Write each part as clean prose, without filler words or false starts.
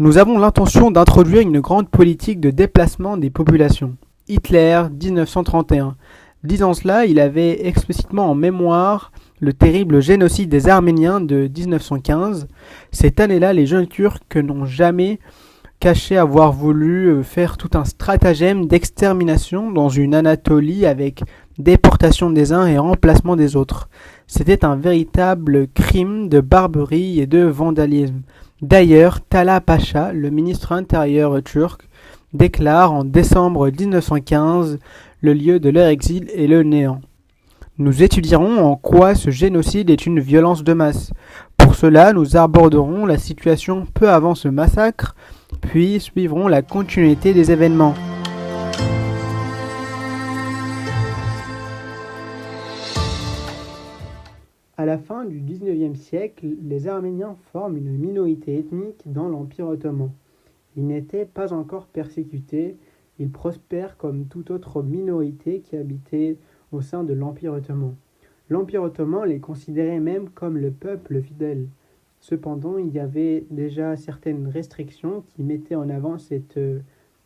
Nous avons l'intention d'introduire une grande politique de déplacement des populations. Hitler, 1931. Disant cela, il avait explicitement en mémoire le terrible génocide des Arméniens de 1915. Cette année-là, les jeunes Turcs n'ont jamais caché avoir voulu faire tout un stratagème d'extermination dans une Anatolie avec déportation des uns et remplacement des autres. C'était un véritable crime de barbarie et de vandalisme. D'ailleurs, Tala Pacha, le ministre intérieur turc, déclare en décembre 1915 le lieu de leur exil est le néant. Nous étudierons en quoi ce génocide est une violence de masse. Pour cela, nous aborderons la situation peu avant ce massacre, puis suivrons la continuité des événements. À la fin du XIXe siècle, les Arméniens forment une minorité ethnique dans l'Empire ottoman. Ils n'étaient pas encore persécutés, ils prospèrent comme toute autre minorité qui habitait au sein de l'Empire ottoman. L'Empire ottoman les considérait même comme le peuple fidèle. Cependant, il y avait déjà certaines restrictions qui mettaient en avant cette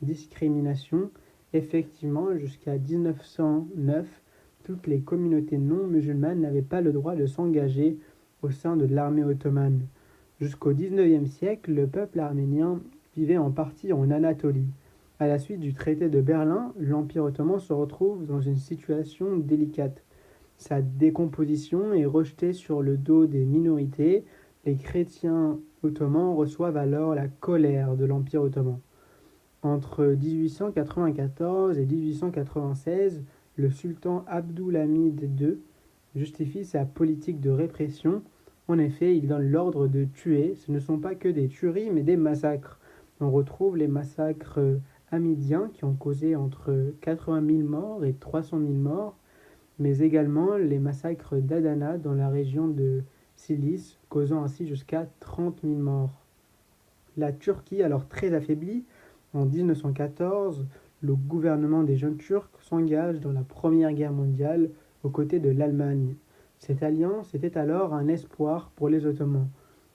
discrimination. Effectivement, jusqu'à 1909, toutes les communautés non musulmanes n'avaient pas le droit de s'engager au sein de l'armée ottomane. Jusqu'au XIXe siècle, le peuple arménien vivait en partie en Anatolie. À la suite du traité de Berlin, l'Empire ottoman se retrouve dans une situation délicate. Sa décomposition est rejetée sur le dos des minorités. Les chrétiens ottomans reçoivent alors la colère de l'Empire ottoman. Entre 1894 et 1896, le sultan Abdulhamid II justifie sa politique de répression. En effet, il donne l'ordre de tuer. Ce ne sont pas que des tueries, mais des massacres. On retrouve les massacres hamidiens qui ont causé entre 80 000 morts et 300 000 morts, mais également les massacres d'Adana dans la région de Silis, causant ainsi jusqu'à 30 000 morts. La Turquie, alors très affaiblie, en 1914, le gouvernement des jeunes Turcs s'engage dans la Première Guerre mondiale aux côtés de l'Allemagne. Cette alliance était alors un espoir pour les Ottomans.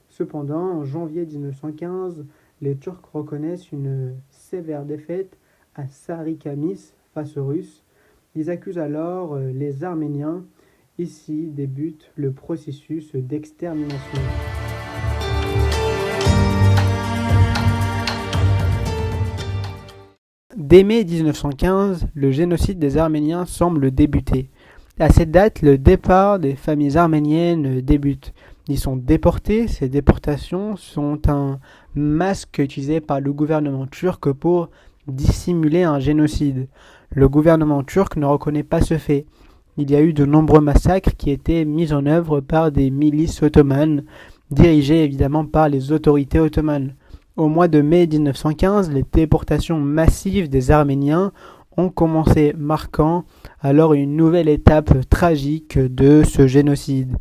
Cependant, en janvier 1915, les Turcs reconnaissent une sévère défaite à Sarıkamış face aux Russes. Ils accusent alors les Arméniens. Ici débute le processus d'extermination. Dès mai 1915, le génocide des Arméniens semble débuter. À cette date, le départ des familles arméniennes débute. Ils sont déportés. Ces déportations sont un masque utilisé par le gouvernement turc pour dissimuler un génocide. Le gouvernement turc ne reconnaît pas ce fait. Il y a eu de nombreux massacres qui étaient mis en œuvre par des milices ottomanes, dirigées évidemment par les autorités ottomanes. Au mois de mai 1915, les déportations massives des Arméniens ont commencé, marquant alors une nouvelle étape tragique de ce génocide.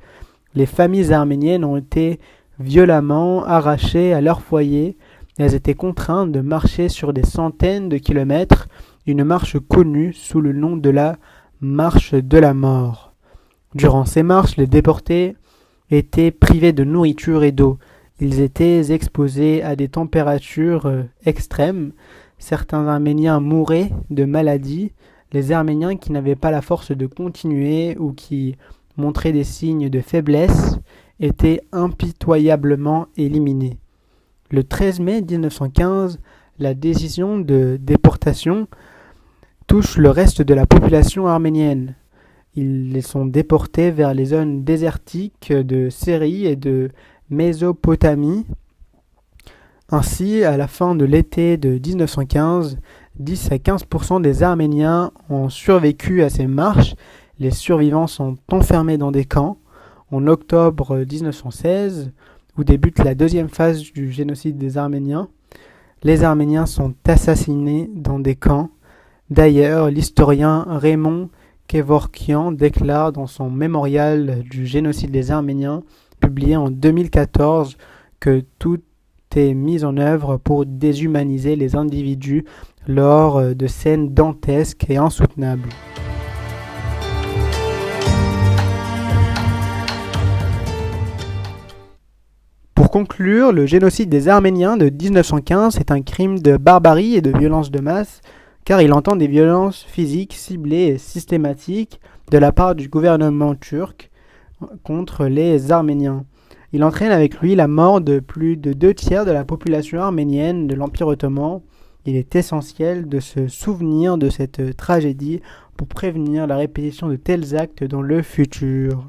Les familles arméniennes ont été violemment arrachées à leur foyer. Elles étaient contraintes de marcher sur des centaines de kilomètres, une marche connue sous le nom de la marche de la mort. Durant ces marches, les déportés étaient privés de nourriture et d'eau. Ils étaient exposés à des températures extrêmes. Certains Arméniens mouraient de maladies. Les Arméniens qui n'avaient pas la force de continuer ou qui montraient des signes de faiblesse étaient impitoyablement éliminés. Le 13 mai 1915, la décision de déportation touche le reste de la population arménienne. Ils sont déportés vers les zones désertiques de Syrie et de Mésopotamie. Ainsi, à la fin de l'été de 1915, 10 à 15% des Arméniens ont survécu à ces marches. Les survivants sont enfermés dans des camps. En octobre 1916, où débute la deuxième phase du génocide des Arméniens, les Arméniens sont assassinés dans des camps. D'ailleurs, l'historien Raymond Kevorkian déclare dans son mémorial du génocide des Arméniens, publié en 2014, que tout est mis en œuvre pour déshumaniser les individus lors de scènes dantesques et insoutenables. Pour conclure, le génocide des Arméniens de 1915 est un crime de barbarie et de violence de masse, car il entend des violences physiques ciblées et systématiques de la part du gouvernement turc contre les Arméniens. Il entraîne avec lui la mort de plus de 2 tiers de la population arménienne de l'Empire ottoman. Il est essentiel de se souvenir de cette tragédie pour prévenir la répétition de tels actes dans le futur.